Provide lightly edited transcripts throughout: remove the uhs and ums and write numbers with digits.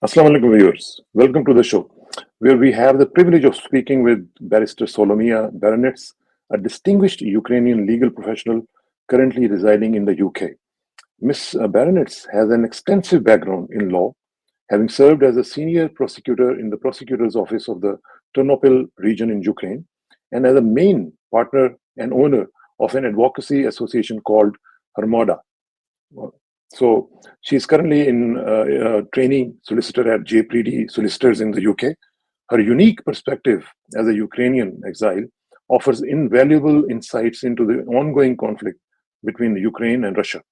Assalamu alaikum viewers. Welcome to the show, where we have the privilege of speaking with Barrister Solomia Baronets, a distinguished Ukrainian legal professional currently residing in the UK. Ms. Baronets has an extensive background in law, having served as a senior prosecutor in the prosecutor's office of the Ternopil region in Ukraine, and as a main partner and owner of an advocacy association called Armada. So she's currently in training solicitor at JPD Solicitors in the UK. Her unique perspective as a Ukrainian exile offers invaluable insights into the ongoing conflict between Ukraine and Russia,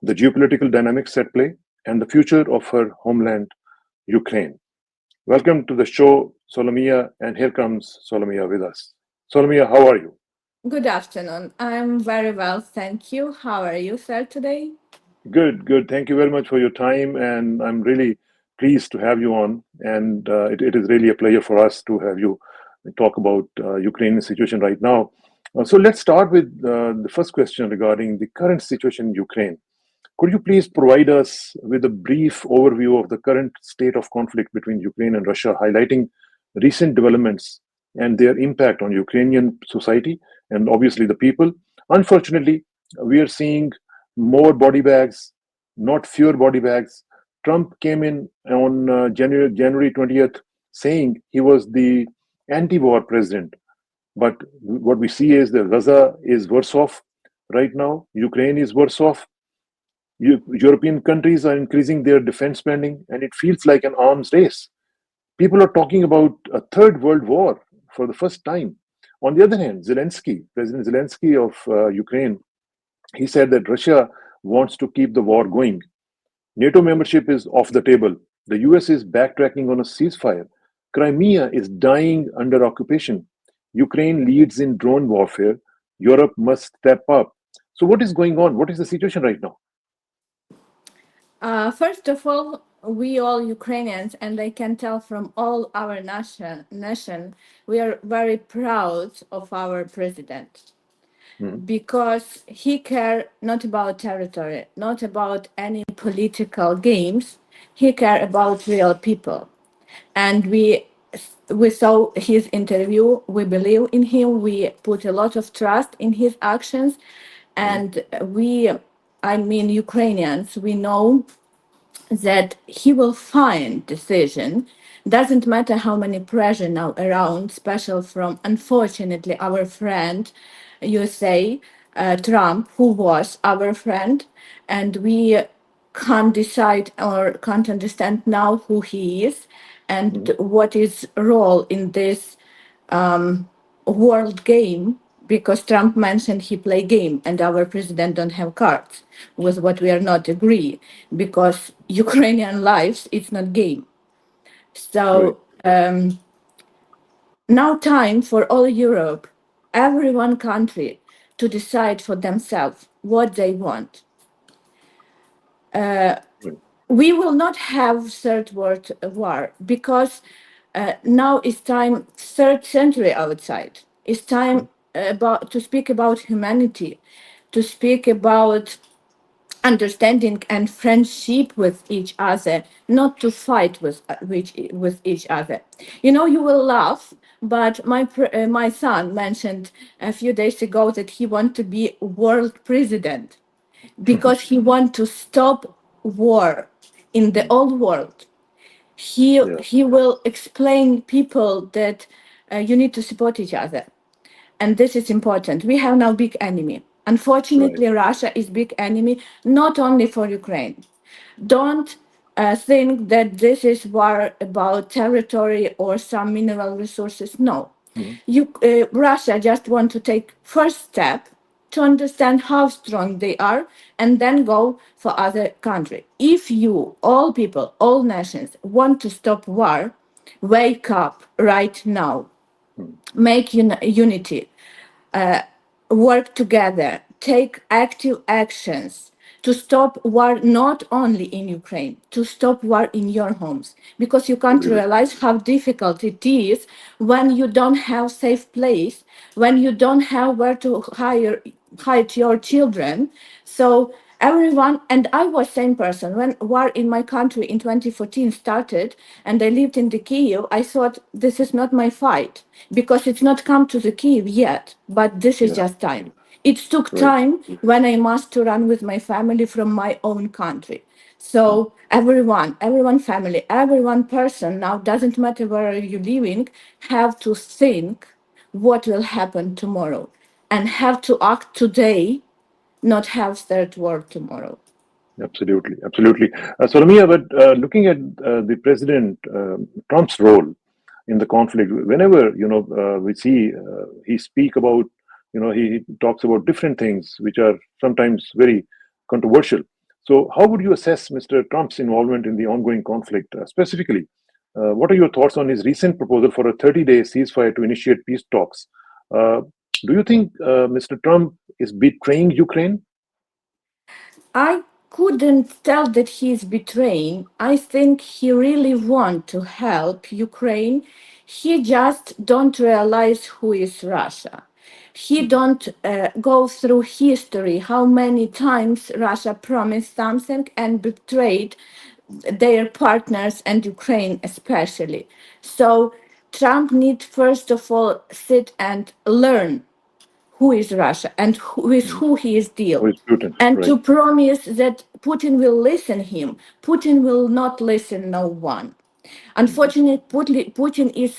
the geopolitical dynamics at play, and the future of her homeland, Ukraine. Welcome to the show, Solomia, and here comes Solomia with us. Solomia, how are you? Good afternoon. I'm very well, thank you. How are you, sir, today? Good, good. Thank you very much for your time, and I'm really pleased to have you on. And it is really a pleasure for us to have you talk about Ukrainian situation right now. So let's start with the first question regarding the current situation in Ukraine. Could you please provide us with a brief overview of the current state of conflict between Ukraine and Russia, highlighting recent developments and their impact on Ukrainian society and obviously the people? Unfortunately, we are seeing more body bags, not fewer body bags. Trump came in on January 20th saying he was the anti-war president. But what we see is that Gaza is worse off right now. Ukraine is worse off. European countries are increasing their defense spending, and it feels like an arms race. People are talking about a third world war for the first time. On the other hand, President Zelensky of Ukraine, he said that Russia wants to keep the war going. NATO membership is off the table. The US is backtracking on a ceasefire. Crimea is dying under occupation. Ukraine leads in drone warfare. Europe must step up. So, what is going on? What is the situation right now? First of all, we all Ukrainians, and I can tell from all our nation, we are very proud of our president because he cares not about territory, not about any political games. He cares about real people, and we saw his interview. We believe in him. We put a lot of trust in his actions, and Ukrainians, we know that he will find decision. Doesn't matter how many pressure now around, special from unfortunately our friend USA, Trump, who was our friend, and we can't decide or can't understand now who he is and what his role in this world game, because Trump mentioned he play game and our president don't have cards, with what we are not agree, because Ukrainian lives, it's not game. So now time for all Europe, every one country, to decide for themselves what they want. We will not have third world war because now it's time third century outside. It's time about to speak about humanity, to speak about understanding and friendship with each other, not to fight with each other. You know, you will laugh, but my son mentioned a few days ago that he wants to be world president because he wants to stop war in the old world. He will explain people that you need to support each other, and this is important. We have now big enemy. Unfortunately, Russia is big enemy not only for Ukraine. Don't think that this is war about territory or some mineral resources. No, Russia just want to take first step to understand how strong they are and then go for other country. If you, all people, all nations want to stop war, wake up right now, make unity, work together, take active actions to stop war not only in Ukraine, to stop war in your homes. Because you can't realize how difficult it is when you don't have safe place, when you don't have where to hide your children. So Everyone, and I was same person when war in my country in 2014 started, and I lived in the Kiev. I thought this is not my fight because it's not come to the Kiev yet, but this is Yeah, just time. It took right. time when I must to run with my family from my own country. Mm. So everyone family, everyone person now, doesn't matter where you're living, have to think what will happen tomorrow and have to act today, not have third world tomorrow. Absolutely, absolutely. So, Ramia, but looking at the President Trump's role in the conflict, whenever we see he speak about, he talks about different things which are sometimes very controversial. So, how would you assess Mr. Trump's involvement in the ongoing conflict? Specifically, what are your thoughts on his recent proposal for a 30-day ceasefire to initiate peace talks? Uh, do you think Mr. Trump is betraying Ukraine? I couldn't tell that he's betraying. I think he really want to help Ukraine. He just don't realize who is Russia. He don't go through history how many times Russia promised something and betrayed their partners and Ukraine especially. So Trump need first of all sit and learn who is Russia and with Mm. who he is Or deal. is Putin? And Right. to promise that Putin will listen him. Putin will not listen no one. Mhm. Unfortunately, Putin is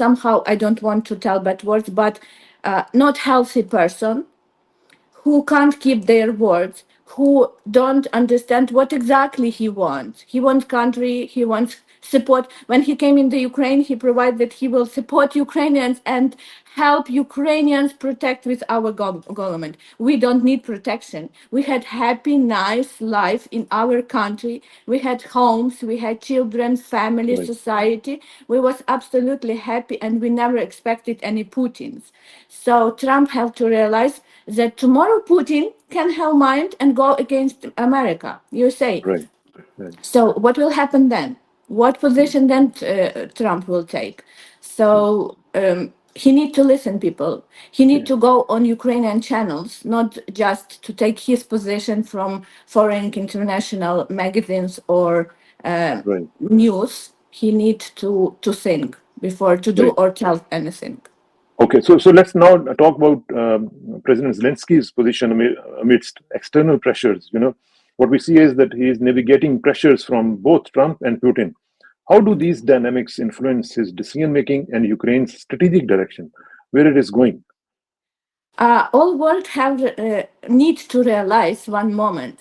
somehow, I don't want to tell bad words, but not healthy person who can't keep their words, who don't understand what exactly he wants. He wants country, he wants support. When he came in the Ukraine, he provided that he will support Ukrainians and help Ukrainians protect with our government. We don't need protection. We had happy, nice life in our country. We had homes, we had children, family, Right. society. We was absolutely happy and we never expected any Putins. So Trump have to realize that tomorrow Putin can have mind and go against America, USA. Right. Right. So what will happen then? What Mm. position then Trump will take? Mm. So he need to listen, people. He need Yeah. to go on Ukrainian channels, not just to take his position from foreign international magazines or Right. news. He need to think before to do Right. or tell anything. Okay. So let's now talk about President Zelensky's position amidst external pressures. What we see is that he is navigating pressures from both Trump and Putin. How do these dynamics influence his decision making and Ukraine's strategic direction, where it is going? All world have need to realize one moment.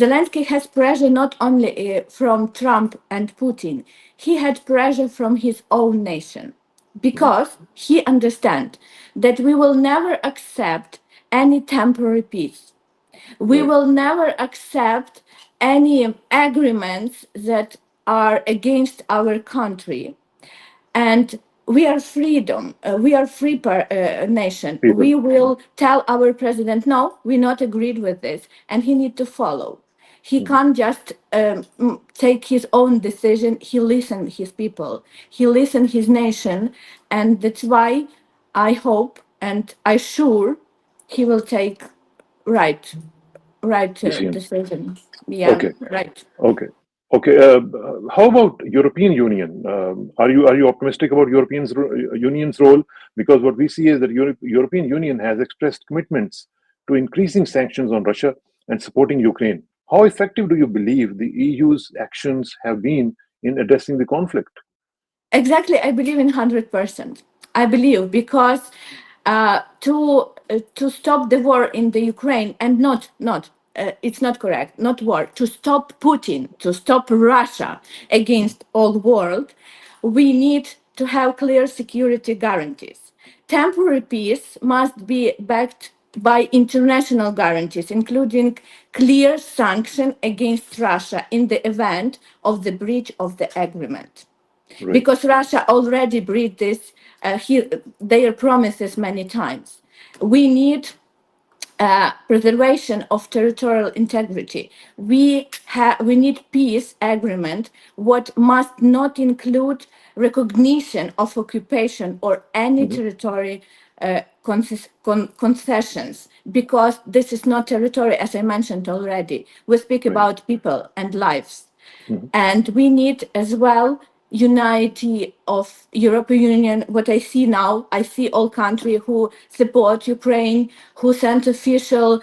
Zelensky has pressure not only from Trump and Putin. He had pressure from his own nation Mhm. because he understands that we will never accept any temporary peace. We Right. will never accept any agreements that are against our country, and we are freedom, we are free nation. People. We will tell our president no, we not agreed with this and he need to follow. He Mhm. can't just take his own decision. He listen his people, he listen his nation, and that's why I hope and I sure he will take right Decision. decision. Yeah, Okay. right. Okay. Okay. How about European Union? Are you optimistic about Union's role? Because what we see is that European Union has expressed commitments to increasing sanctions on Russia and supporting Ukraine. How effective do you believe the EU's actions have been in addressing the conflict? Exactly, I believe in 100%. I believe because to stop the war in the Ukraine and not it's not correct, not war, to stop Putin, to stop Russia against all world, we need to have clear security guarantees. Temporary peace must be backed by international guarantees, including clear sanction against Russia in the event of the breach of the agreement, Right. because Russia already breached this, their promises many times. We need preservation of territorial integrity. We need peace agreement, what must not include recognition of occupation or any Mhm. territory concessions, because this is not territory, as I mentioned already. We speak Right. about people and lives. Mhm. And we need as well unity of European Union. What I see now, I see all countries who support Ukraine, who sent official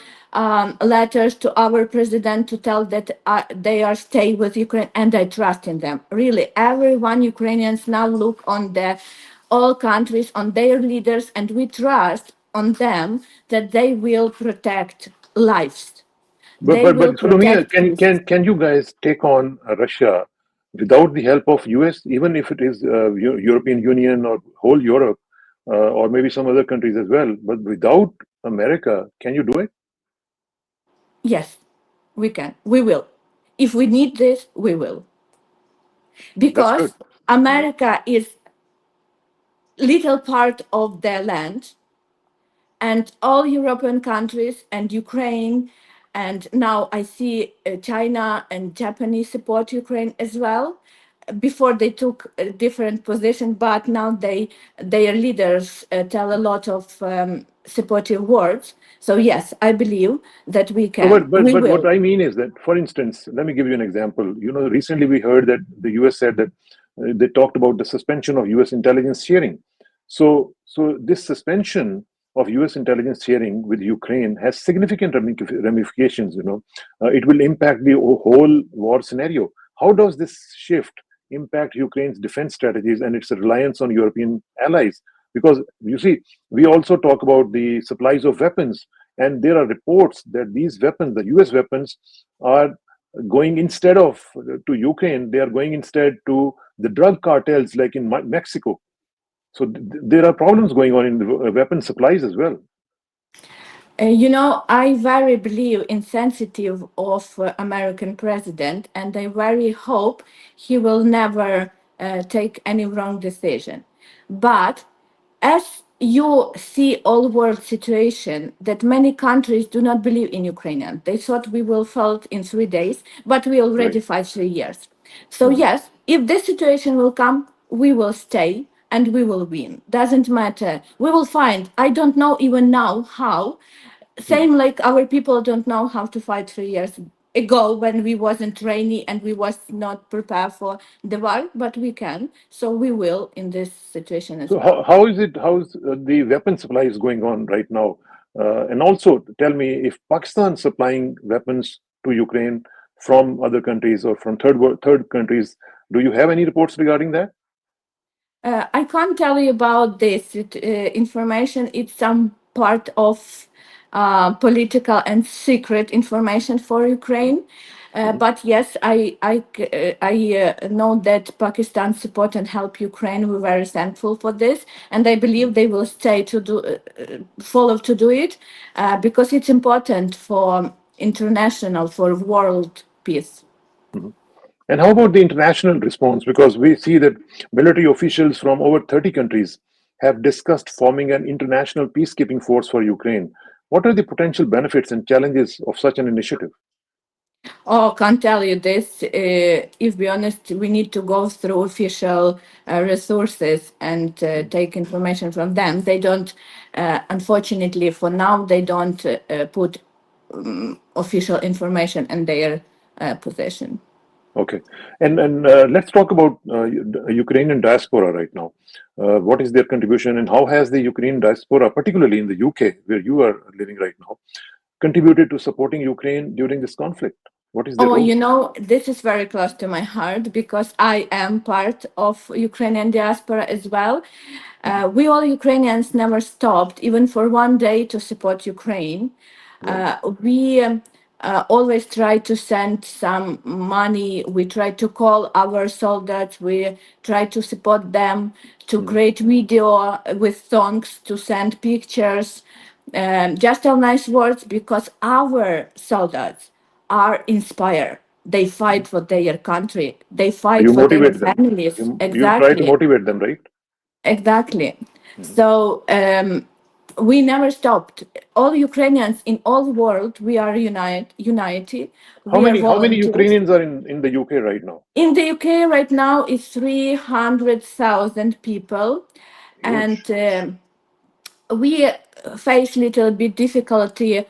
letters to our president to tell that they are stay with Ukraine, and I trust in them. Really, everyone Ukrainians now look on the all countries, on their leaders, and we trust on them that they will protect lives. They But will Solomia, protect peace. can you guys take on Russia without the help of US, even if it is European Union or whole Europe, or maybe some other countries as well? But without America, can you do it? Yes, we can. We will. If we need this, we will. That's good. Because America is little part of their land, and all European countries and Ukraine, and now I see China and Japanese support Ukraine as well. Before they took a different position, but now their leaders tell a lot of supportive words. So yes, I believe that we No, can, we but what will. I mean is that, for instance, let me give you an example. You know, recently we heard that the US said that they talked about the suspension of US intelligence sharing. So this suspension of US intelligence sharing with Ukraine has significant ramifications. You know, it will impact the whole war scenario. How does this shift impact Ukraine's defense strategies and its reliance on European allies? Because you see, we also talk about the supplies of weapons, and there are reports that these weapons, the US weapons, are going instead of to Ukraine, they are going instead to the drug cartels like in Mexico. So there are problems going on in the weapon supplies as well. I very believe in sensitive of American president, and I very hope he will never take any wrong decision. But as you see all world situation that many countries do not believe in Ukrainian. They thought we will fall in 3 days, but we Right. already fight 3 years. So Mhm. yes, if this situation will come, we will stay and we will win. Doesn't matter. We will find. I don't know even now how. Mhm. Same like our people don't know how to fight 3 years ago when we wasn't trainee and we was not prepared for the war, but we can. So we will in this situation as So well. how's the weapon supply is going on right now? And also tell me if Pakistan supplying weapons to Ukraine from other countries or from third countries, do you have any reports regarding that? I can't tell you about this information. It's some part of political and secret information for Ukraine. Mhm. But yes, I know that Pakistan support and help Ukraine. We're very thankful for this, and I believe they will stay to do follow to do it because it's important for international for world peace. Mhm. And how about the international response? Because we see that military officials from over 30 countries have discussed forming an international peacekeeping force for Ukraine. What are the potential benefits and challenges of such an initiative? Oh, can't tell you this. If be honest, we need to go through official resources and take information from them. They don't, unfortunately, for now, they don't put official information in their possession. Okay, and let's talk about Ukrainian diaspora right now. What is their contribution, and how has the Ukrainian diaspora, particularly in the UK, where you are living right now, contributed to supporting Ukraine during this conflict? What is their Oh, role? this is very close to my heart because I am part of Ukrainian diaspora as well. Mhm. We all Ukrainians never stopped, even for one day, to support Ukraine. Right. We always try to send some money. We try to call our soldiers. We try to support them to Mhm. create video with songs, to send pictures, just tell nice words because our soldiers are inspired. They fight for their country. They So fight you for their motivate them. families. You try to Exactly. motivate them, right? Exactly. Mhm. So we never stopped. All Ukrainians in all world, we are united. We are How many volunteers. Ukrainians are in the UK right now? In the UK right now is 300,000 people, and Huge. we face little bit difficulty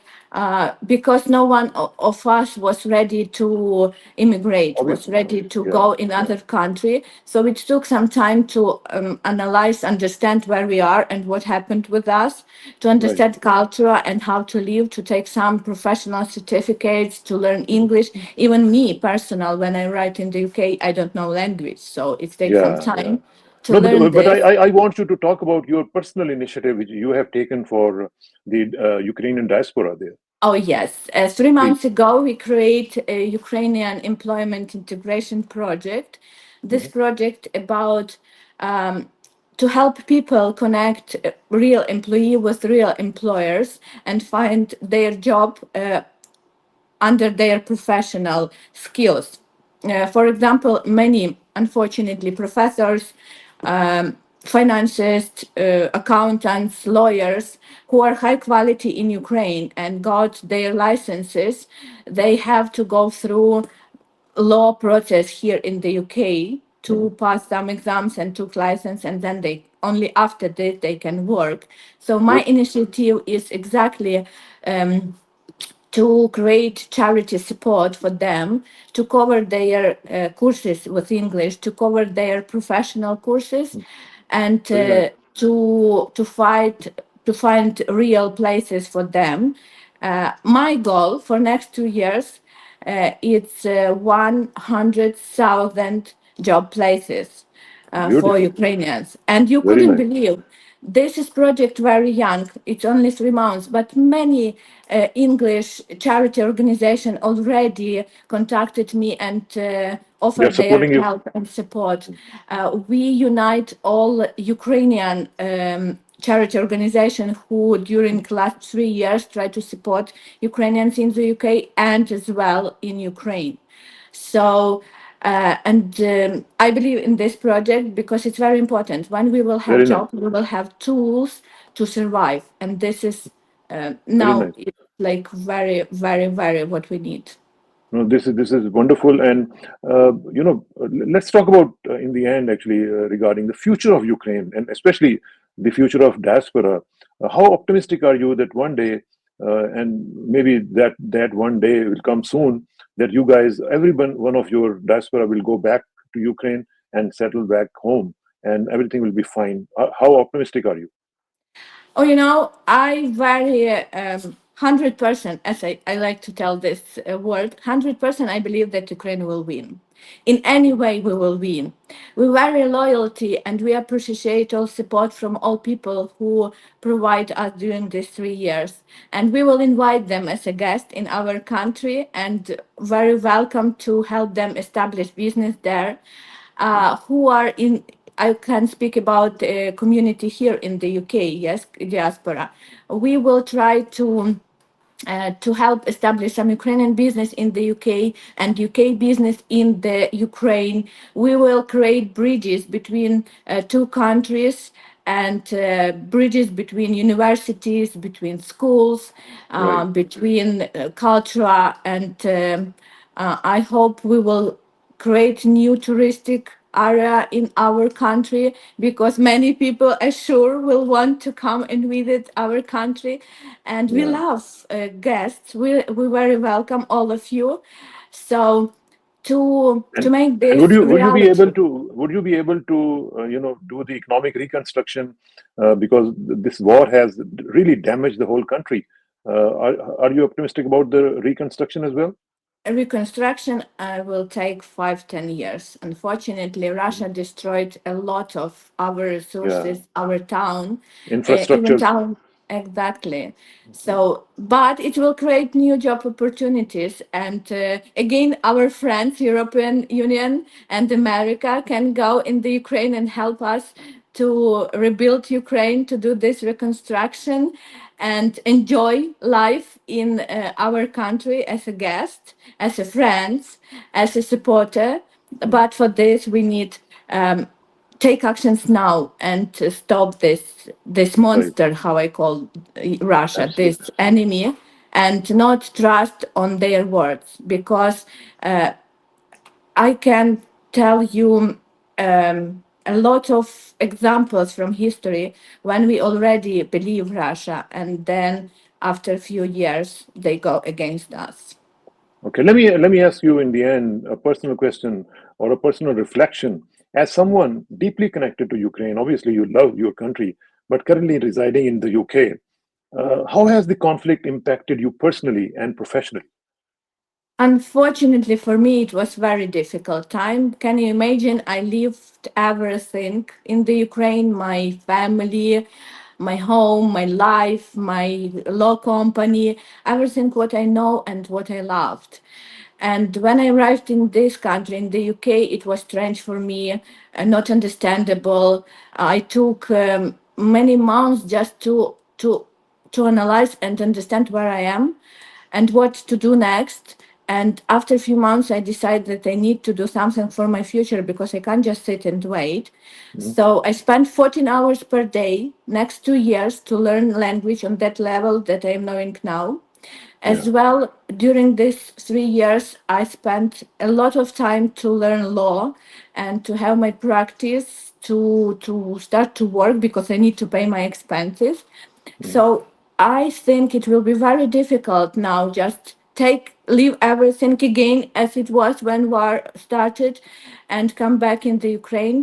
because no one of us was ready to immigrate, was Obviously, ready to yeah, go in other country. So it took some time to analyze, understand where we are and what happened with us, to right. understand culture and how to live, to take some professional certificates, to learn English. Even me, personal, when I write in the UK, I don't know language, so it takes some Yeah, yeah. time to No, learn but this. I want you to talk about your personal initiative which you have taken for the Ukrainian diaspora there. Oh, yes. 3 months Please. ago, we create a Ukrainian employment integration project. This Hmm. project about to help people connect real employee with real employers and find their job under their professional skills. For example, many, unfortunately, professors, financists, accountants, lawyers who are high quality in Ukraine and got their licenses, they have to go through law process here in the UK Hmm. to pass some exams and took license, and then they only after this they can work. So my Good. initiative is exactly to create charity support for them to cover their courses with English, to cover their professional courses, and Very nice. to find real places for them. My goal for next 2 years, it's 100,000 job places for Beautiful. Ukrainians. And you Very couldn't nice. believe this is project very young. It's only 3 months, but many English charity organization already contacted me and They are offered their supporting you. help and support. We unite all Ukrainian charity organization who during last 3 years try to support Ukrainians in the UK and as well in Ukraine. So, and I believe in this project because it's very important. When we will have Very nice. job, we will have tools to survive, and this is Very now nice. it's like very, very, very what we need. No, this is wonderful, and let's talk about in the end actually regarding the future of Ukraine and especially the future of diaspora. How optimistic are you that one day, and maybe that one day will come soon, that you guys, one of your diaspora, will go back to Ukraine and settle back home, and everything will be fine. How optimistic are you? Oh, I very 100%, as I like to tell this word, 100%. I believe that Ukraine will win. In any way, we will win. We very loyalty and we appreciate all support from all people who provide us during these 3 years. And we will invite them as a guest in our country and very welcome to help them establish business there who are in. I can speak about the community here in the UK, yes, diaspora. We will try to help establish some Ukrainian business in the UK and UK business in the Ukraine. We will create bridges between two countries and bridges between universities, between schools, Right. between culture, and I hope we will create new touristic area in our country because many people are sure will want to come and visit our country, and we Yeah. love guests. We very welcome all of you. So to And make and this reality. would you be able to do the economic reconstruction because this war has really damaged the whole country? Are you optimistic about the reconstruction as well? Reconstruction will take 5-10 years. Unfortunately, Mhm. Russia destroyed a lot of our Yeah, resources, our town, even infrastructures. town exactly. So, but it will create new job opportunities, and again, our friends, European Union and America, can go in the Ukraine and help us to rebuild Ukraine, to do this reconstruction and enjoy life in our country as a guest, as a friend, as a supporter. Mhm. But for this, we need take actions now and to stop this Right, monster, how I call Russia, this absolutely. enemy, and not trust on their words because I can tell you. a lot of examples from history when we already believe Russia, and then after a few years they go against us. Okay, let me ask you in the end a personal question or a personal reflection. As someone deeply connected to Ukraine, obviously you love your country, but currently residing in the UK, how has the conflict impacted you personally and professionally? Unfortunately for me, it was very difficult time. Can you imagine? I lived everything in the Ukraine, my family, my home, my life, my law company, everything what I know and what I loved. And when I arrived in this country, in the UK, it was strange for me, not understandable. I took many months just to analyze and understand where I am and what to do next. And after a few months, I decided that I need to do something for my future because I can't just sit and wait. Mhm. So I spent 14 hours per day, next 2 years, to learn language on that level that I'm knowing now. Yeah. As well, during these 3 years, I spent a lot of time to learn law and to have my practice to start to work because I need to pay my expenses. Mhm. So I think it will be very difficult now. Just leave everything again as it was when war started, and come back in the Ukraine.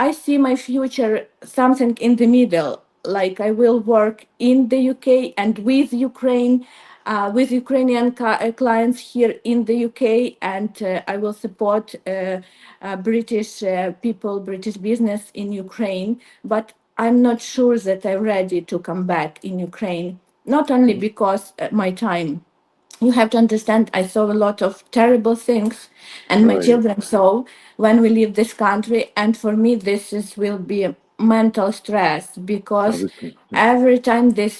I see my future something in the middle. Like I will work in the UK and with Ukraine, with Ukrainian clients here in the UK, and I will support British people, British business in Ukraine. But I'm not sure that I'm ready to come back in Ukraine, not only Mhm. because my time. You have to understand, I saw a lot of terrible things, and my Right. children saw when we leave this country. And for me, will be a mental stress because Obviously. every time this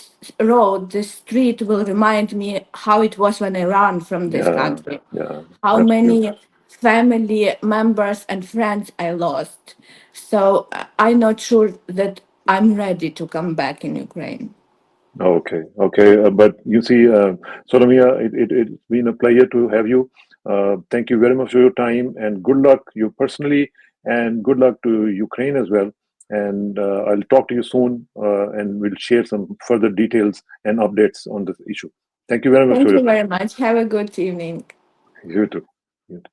road, this street will remind me how it was when I ran from this Yeah. country, Yeah. how Absolutely. many family members and friends I lost. So I'm not sure that I'm ready to come back in Ukraine. Okay, okay. But you see, Solomia, it's been a pleasure to have you. Thank you very much for your time and good luck you personally and good luck to Ukraine as well. And I'll talk to you soon and we'll share some further details and updates on this issue. Thank you very much for Thank your you time. very much. Have a good evening. You too. You too.